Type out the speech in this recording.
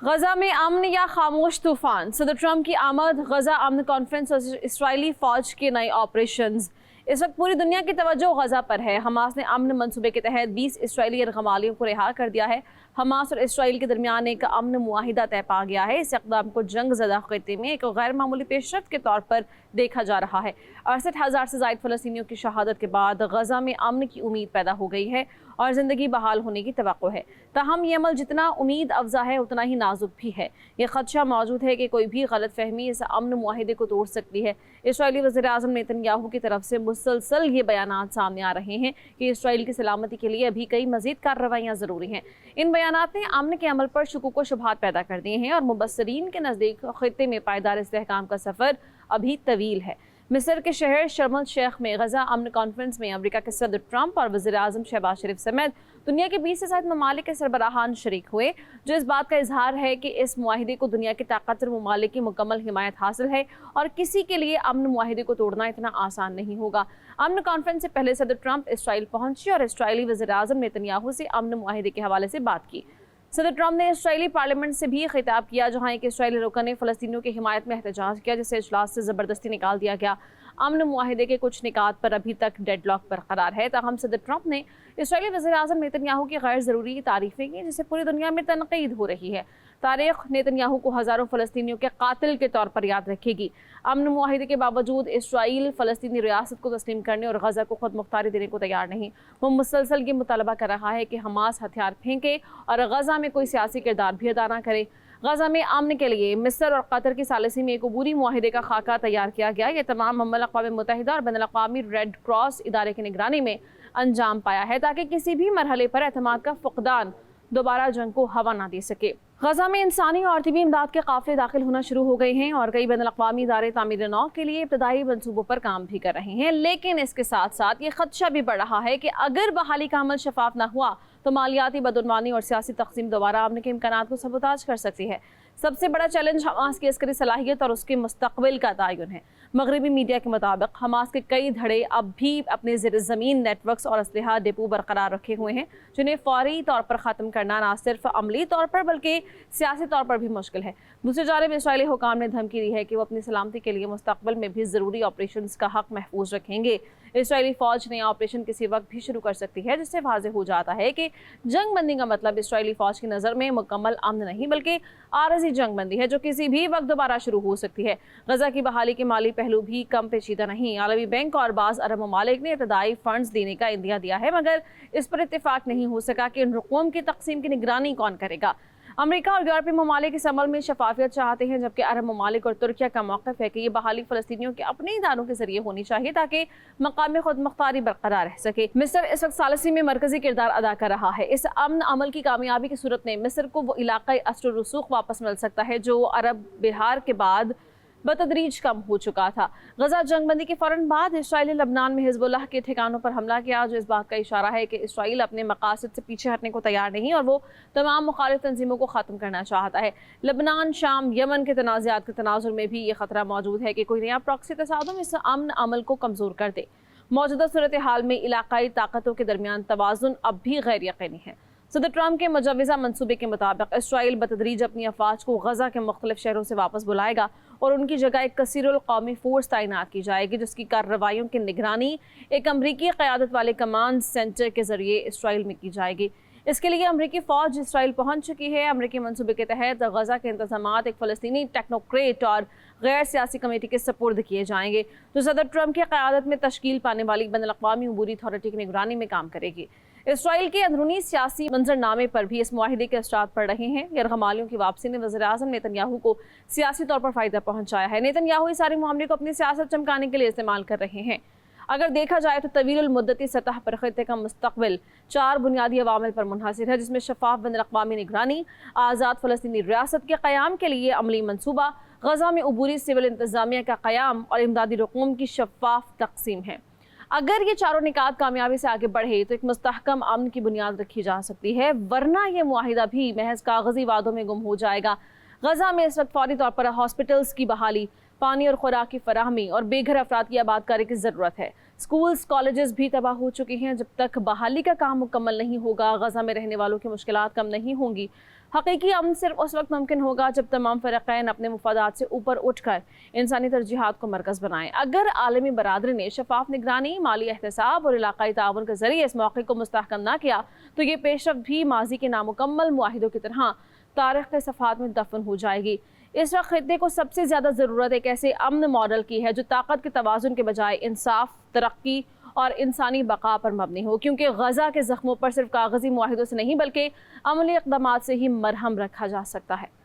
गजा में अमन या खामोश तूफान। सदर ट्रंप की आमद, गजा अमन कॉन्फ्रेंस और इसराइली फौज के नए ऑपरेशंस। इस वक्त पूरी दुनिया की तवज्जो गजा पर है। हमास ने अमन मंसूबे के तहत 20 इसराइली यरगमालियों को रिहा कर दिया है। हमास और इसराइल के दरमियान एक अमन मुआहिदा तय पा गया है। इस इक़दाम को जंग ज़दा खित्ते में एक गैर मामूली पेशरफ्त के तौर पर देखा जा रहा है। 68,000 से ज़ायद फ़लस्तीनियों की शहादत के बाद गजा में अमन की उम्मीद पैदा हो गई है और ज़िंदगी बहाल होने की तवक्को है। ताहम ये अमल जितना उम्मीद अफजा है उतना ही नाजुक भी है। ये खदशा मौजूद है कि कोई भी गलत फहमी इस अमन मुआहिदे को तोड़ सकती है। इसराइली वज़ीर-ए-आज़म नेतन्याहू की तरफ से मुसलसल ये बयानात सामने आ रहे हैं कि इसराइल की सलामती के लिए अभी कई मज़ीद कार्रवाइयाँ ज़रूरी हैं। इन बयानात ने अमन के अमल पर शुकूक व शुबहात पैदा कर दिए हैं और मुबस्सरीन के नज़दीक खित्ते में पायदार इस्तेहकाम का सफ़र अभी तवील है। मिस्र के शहर शर्म अल शेख में गजा अमन कॉन्फ्रेंस में अमेरिका के सदर ट्रंप और वज़ीर-ए-आज़म शहबाज शरीफ समेत दुनिया के 20 से ज़ायद ममालिक के सरबराहान शरीक हुए, जो इस बात का इजहार है कि इस मुआहिदे को दुनिया के ताकतवर ममालिक की मुकम्मल हिमायत हासिल है और किसी के लिए अमन मुआहिदे को तोड़ना इतना आसान नहीं होगा। अमन कॉन्फ्रेंस से पहले सदर ट्रंप इसराइल पहुंचे और इसराइली वज़ीर-ए-आज़म नेतन्याहू से अमन मुआहिदे के हवाले से बात की। सदर ट्रंप ने इसराइली पार्लियामेंट से भी खिताब किया, जहां एक इसराइली रुकन ने फ़लस्तीनियों की हिमायत में एहतजाज किया, जिसे इजलास से ज़बरदस्ती निकाल दिया गया। अमन मुआहिदे के कुछ निकात पर अभी तक डेडलॉक बरकरार है। ताहम सदर ट्रंप ने इसराइली वज़ीर-ए-आज़म नेतन्याहू की गैर ज़रूरी तारीफ़ें की, जिससे पूरी दुनिया में तनक़ीद हो रही है। तारीख़ नेतन्याहू को हज़ारों फ़लस्तीनियों के कातिल के तौर पर याद रखेगी। अमन मुआहिदे के बावजूद इसराइल फ़लस्तीनी रियासत को तस्लीम करने और गजा को खुद मुख्तारी देने को तैयार नहीं। वो मुसलसल ये मुतालबा कर रहा है कि हमास हथियार फेंके और गजा में कोई सियासी किरदार भी अदा न करे। गजा में अमन के लिए मिस्र और कतर की सालिसी में एक अबूरी मुआहिदे का खाका तैयार किया गया। ये तमाम अमल अक़वाम मुत्तहिदा और बैनुल-अक़वामी रेड क्रॉस इदारे की निगरानी में अंजाम पाया है, ताकि किसी भी मरहले पर एतमाद का फ़ुक़दान दोबारा जंग को हवा ना दे सके। गजा में इंसानी और तिबी इमदाद के काफ़िले दाखिल होना शुरू हो गए हैं और कई बैनुल-अक़वामी इदारे तामीर नौ के लिए इब्तदाई मंसूबों पर काम भी कर रहे हैं। लेकिन इसके साथ साथ ये खदशा भी बढ़ रहा है कि अगर बहाली का अमल शफाफ न हुआ तो मालियाती बदउनवानी और सियासी तक़सीम दोबारा अमन के इम्कानात को सबूताज कर सकती है। सबसे बड़ा चैलेंज हमास की अस्करी सलाहियत और उसके मुस्तक़बिल का तयन है। मगरबी मीडिया के मुताबिक हमास के कई धड़े अब भी अपने ज़मीन नेटवर्क्स और असलहा डिपो बरकरार रखे हुए हैं, जिन्हें फौरी तौर पर ख़त्म करना न सिर्फ अमली तौर पर बल्कि सियासी तौर पर भी मुश्किल है। दूसरी जानिब इसराइली हुकाम ने धमकी दी है कि वो अपनी सलामती के लिए मुस्तक़बिल में भी ज़रूरी ऑपरेशंस का हक़ महफूज रखेंगे। इसराइली फ़ौज नया ऑपरेशन किसी वक्त भी शुरू कर सकती है, जिससे वाज़ेह हो जाता है कि जंग बंदी का मतलब इसराइली फ़ौज की नज़र में मुकम्मल अमन नहीं बल्कि आरज़ी जंग बंदी है, जो किसी भी वक्त दोबारा शुरू हो सकती है। गजा की बहाली के माली पहलू भी कम पेचीदा नहीं। आलमी बैंक और बाज़ अरब ममालिक ने इब्तदाई फ़ंड्स देने का इंदिया दिया है, मगर इस पर इत्तेफाक नहीं हो सका कि इन रकूम की तकसीम की निगरानी कौन करेगा। अमेरिका और यूरोपीय ममालिक इस अमल में शफाफियत चाहते हैं, जबकि अरब ममालिक और तुर्किया का मौक़िफ़ है कि ये बहाली फ़लस्तीनियों के अपने इदारों के जरिए होनी चाहिए, ताकि मकामी खुद मुख्तारी बरकरार रह सके। मिस्र इस वक्त सालिसी में मरकजी किरदार अदा कर रहा है। इस अमन अमल की कामयाबी की सूरत में मिस्र को वो इलाक़ाई असर रसूख वापस मिल सकता है जो अरब बिहार के बाद बतदरीज कम हो चुका था। गजा जंगबंदी के फ़ौरन बाद इसराइल लबनान में हिज़्बुल्लाह के ठिकानों पर हमला किया, जो इस बात का इशारा है कि इसराइल अपने मकासद से पीछे हटने को तैयार नहीं और वो तमाम मुखालिफ तंजीमों को ख़त्म करना चाहता है। लबनान, शाम, यमन के तनाज़ात के तनाजुर में भी ये ख़तरा मौजूद है कि कोई नया प्रॉक्सी तसादुम इस अमन अमल को कमज़ोर कर दे। मौजूदा सूरत हाल में इलाक़ाई ताकतों के दरमियान तवाज़ुन अब भी गैर यकीनी है। सदर ट्रंप के मुजव्वज़ा मंसूबे के मुताबिक इसराइल बतदरीज अपनी अफवाज को गजा के मुख्तलिफ शहरों से वापस बुलाएगा और उनकी जगह एक कसीरुल कौमी फोर्स तैनात की जाएगी, जिसकी कार्रवाइयों की निगरानी एक अमरीकी क़यादत वाले कमांड सेंटर के जरिए इसराइल में की जाएगी। इसके लिए अमरीकी फ़ौज इसराइल पहुंच चुकी है। अमरीकी मंसूबे के तहत गजा के इंतज़ामात एक फ़लस्तीनी टेक्नोक्रेट और गैर सियासी कमेटी के सपुर्द किए जाएंगे, जो सदर ट्रंप की क़यादत में तश्कील पाने वाली बैनुल-अक़वामी अबूरी अथॉरिटी की निगरानी में काम करेगी। इसराइल के अंदरूनी सियासी मंजरनामे पर भी इस मुआहिदे के असरात पड़ रहे हैं। यरगमालियों की वापसी ने वज़ीर-ए-आज़म नेतन्याहू को सियासी तौर पर फ़ायदा पहुंचाया है। नेतन्याहू इस सारे मामले को अपनी सियासत चमकाने के लिए इस्तेमाल कर रहे हैं। अगर देखा जाए तो तवील मुद्दती सतह पर खित्ते का मुस्तक़बिल 4 बुनियादी अवामिल पर मुनहसिर है, जिसमें शफाफ बैनुल-अक़वामी निगरानी, आज़ाद फ़लस्तीनी रियासत के क़याम के लिए अमली मनसूबा, गजा में अबूरी सिविल इंतज़ामिया का क़याम और इमदादी रकूम की शफाफ तक़सीम है। अगर ये चारों निकात कामयाबी से आगे बढ़े तो एक मुस्तहकम अमन की बुनियाद रखी जा सकती है, वरना ये मुआहिदा भी महज कागजी वादों में गुम हो जाएगा। गजा में इस वक्त फौरी तौर पर हॉस्पिटल्स की बहाली, पानी और खुराक की फराहमी और बेघर अफराद की आबादकारी की ज़रूरत है। स्कूल्स कॉलेजेस भी तबाह हो चुके हैं। जब तक बहाली का काम मुकम्मल नहीं होगा, गजा में रहने वालों की मुश्किलात कम नहीं होंगी। हकीकी अमन सिर्फ उस वक्त मुमकिन होगा जब तमाम फ़रक़ैन अपने मुफादात से ऊपर उठकर इंसानी तरजीहात को मरकज़ बनाएं। अगर आलमी बरादरी ने शफाफ निगरानी, माली एहतसाब और इलाकाई ताउन के ज़रिए इस मौक़े को मुस्तहकम ना किया तो ये पेशरफ्त भी माजी के नामुकम्मल मुआहिदों की तरह तारीख़ के सफ़हात में दफन हो जाएगी। इस वक्त खित्ते को सबसे ज़्यादा ज़रूरत एक ऐसे अमन मॉडल की है जो ताकत के तवाज़ुन के बजाय इंसाफ, तरक्की और इंसानी बका पर मबनी हो, क्योंकि गजा के ज़ख्मों पर सिर्फ कागज़ी मुआहिदों से नहीं बल्कि अमली इक़दामात से ही मरहम रखा जा सकता है।